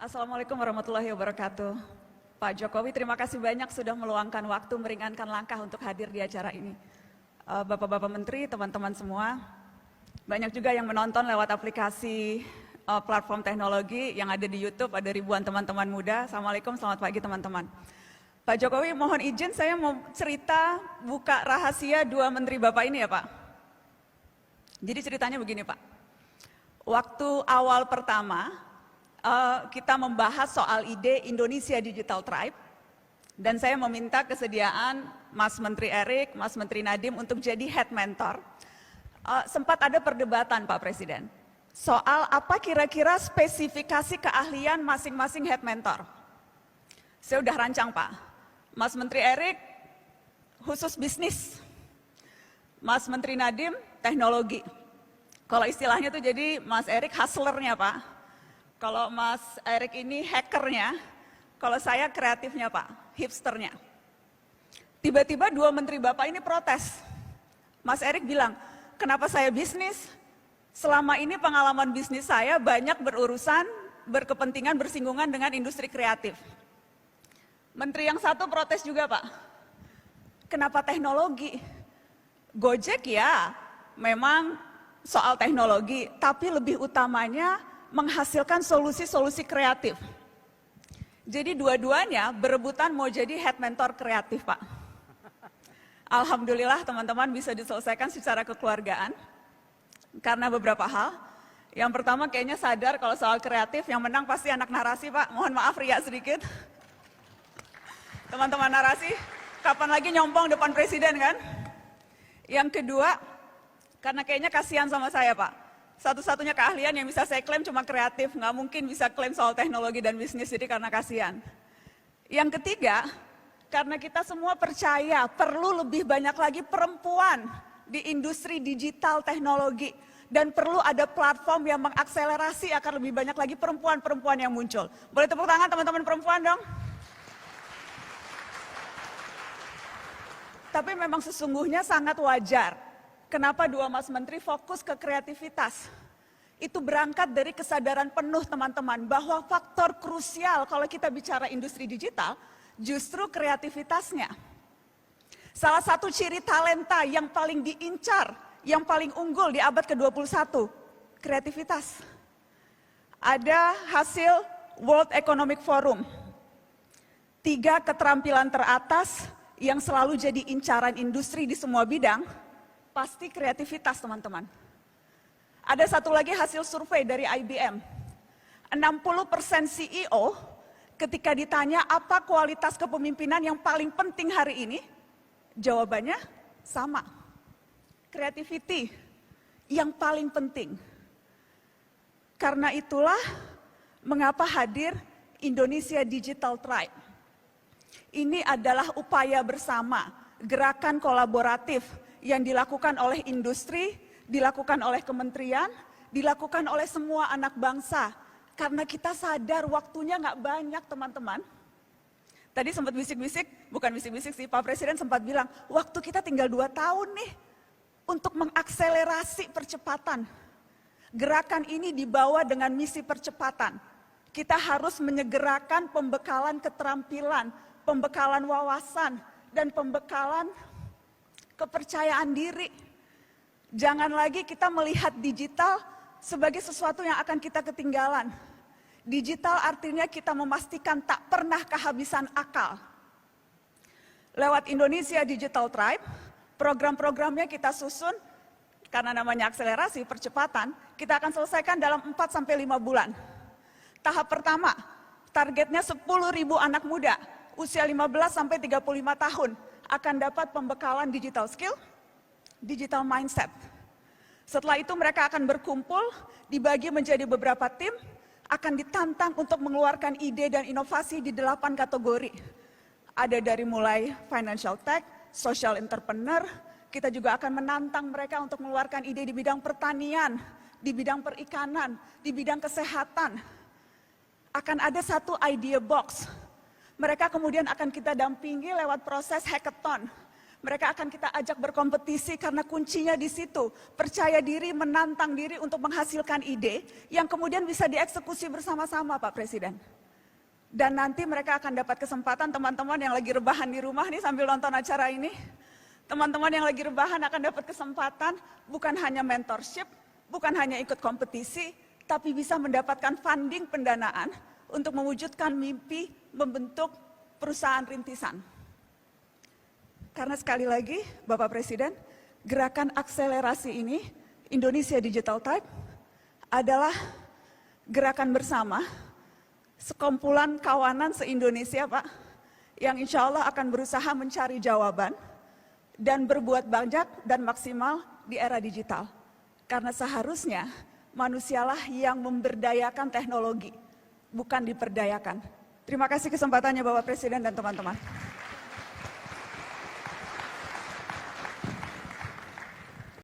Assalamualaikum warahmatullahi wabarakatuh. Pak Jokowi, terima kasih banyak sudah meluangkan waktu meringankan langkah untuk hadir di acara ini. Bapak-bapak menteri, teman-teman semua, banyak juga yang menonton lewat aplikasi platform teknologi yang ada di YouTube, ada ribuan teman-teman muda. Assalamualaikum, selamat pagi teman-teman. Pak Jokowi, mohon izin saya mau cerita buka rahasia dua menteri Bapak ini ya Pak. Jadi ceritanya begini Pak. Waktu awal pertama, kita membahas soal ide Indonesia Digital Tribe, dan saya meminta kesediaan Mas Menteri Erik, Mas Menteri Nadiem untuk jadi head mentor. Sempat ada perdebatan Pak Presiden, soal apa kira-kira spesifikasi keahlian masing-masing head mentor. Saya udah rancang Pak, Mas Menteri Erik khusus bisnis, Mas Menteri Nadiem teknologi. Kalau istilahnya tuh jadi Mas Erik hustlernya Pak. Kalau Mas Erik ini hackernya, kalau saya kreatifnya Pak, hipsternya. Tiba-tiba dua menteri Bapak ini protes. Mas Erik bilang, kenapa saya bisnis? Selama ini pengalaman bisnis saya banyak berurusan, berkepentingan, bersinggungan dengan industri kreatif. Menteri yang satu protes juga Pak, kenapa teknologi? Gojek ya, memang soal teknologi, tapi lebih utamanya menghasilkan solusi-solusi kreatif. Jadi dua-duanya berebutan mau jadi head mentor kreatif Pak. Alhamdulillah teman-teman bisa diselesaikan secara kekeluargaan karena beberapa hal. Yang pertama kayaknya sadar kalau soal kreatif yang menang pasti anak narasi Pak. Mohon maaf riak sedikit. Teman-teman narasi, kapan lagi nyompong depan presiden kan? Yang kedua, karena kayaknya kasihan sama saya Pak. Satu-satunya keahlian yang bisa saya klaim cuma kreatif, nggak mungkin bisa klaim soal teknologi dan bisnis, jadi karena kasihan. Yang ketiga, karena kita semua percaya perlu lebih banyak lagi perempuan di industri digital teknologi, dan perlu ada platform yang mengakselerasi akan lebih banyak lagi perempuan-perempuan yang muncul. Boleh tepuk tangan teman-teman perempuan dong? Tapi memang sesungguhnya sangat wajar. Kenapa dua Mas Menteri fokus ke kreativitas? Itu berangkat dari kesadaran penuh teman-teman bahwa faktor krusial kalau kita bicara industri digital justru kreativitasnya. Salah satu ciri talenta yang paling diincar, yang paling unggul di abad ke-21, kreativitas. Ada hasil World Economic Forum, 3 keterampilan teratas yang selalu jadi incaran industri di semua bidang, pasti kreativitas teman-teman. Ada satu lagi hasil survei dari IBM. 60% CEO ketika ditanya apa kualitas kepemimpinan yang paling penting hari ini, jawabannya sama. Creativity yang paling penting. Karena itulah mengapa hadir Indonesia Digital Tribe. Ini adalah upaya bersama, gerakan kolaboratif yang dilakukan oleh industri, dilakukan oleh kementerian, dilakukan oleh semua anak bangsa. Karena kita sadar waktunya nggak banyak teman-teman. Tadi sempat bisik-bisik, bukan bisik-bisik sih, Pak Presiden sempat bilang, waktu kita tinggal 2 tahun nih untuk mengakselerasi percepatan. Gerakan ini dibawa dengan misi percepatan. Kita harus menyegerakan pembekalan keterampilan, pembekalan wawasan, dan pembekalan kepercayaan diri. Jangan lagi kita melihat digital sebagai sesuatu yang akan kita ketinggalan. Digital artinya kita memastikan tak pernah kehabisan akal. Lewat Indonesia Digital Tribe, program-programnya kita susun, karena namanya akselerasi, percepatan, kita akan selesaikan dalam 4-5 bulan. Tahap pertama, targetnya 10.000 anak muda, usia 15-35 tahun, akan dapat pembekalan digital skill, digital mindset. Setelah itu mereka akan berkumpul, dibagi menjadi beberapa tim, akan ditantang untuk mengeluarkan ide dan inovasi di 8 kategori. Ada dari mulai financial tech, social entrepreneur, kita juga akan menantang mereka untuk mengeluarkan ide di bidang pertanian, di bidang perikanan, di bidang kesehatan. Akan ada satu idea box. Mereka kemudian akan kita dampingi lewat proses hackathon. Mereka akan kita ajak berkompetisi karena kuncinya di situ. Percaya diri, menantang diri untuk menghasilkan ide yang kemudian bisa dieksekusi bersama-sama, Pak Presiden. Dan nanti mereka akan dapat kesempatan, teman-teman yang lagi rebahan di rumah nih sambil nonton acara ini. Teman-teman yang lagi rebahan akan dapat kesempatan bukan hanya mentorship, bukan hanya ikut kompetisi, tapi bisa mendapatkan funding pendanaan untuk mewujudkan mimpi membentuk perusahaan rintisan. Karena sekali lagi, Bapak Presiden, gerakan akselerasi ini, Indonesia Digital Tribe, adalah gerakan bersama, sekumpulan kawanan se-Indonesia, Pak, yang insya Allah akan berusaha mencari jawaban dan berbuat banyak dan maksimal di era digital. Karena seharusnya manusialah yang memberdayakan teknologi, bukan diperdayakan. Terima kasih kesempatannya Bapak Presiden dan teman-teman.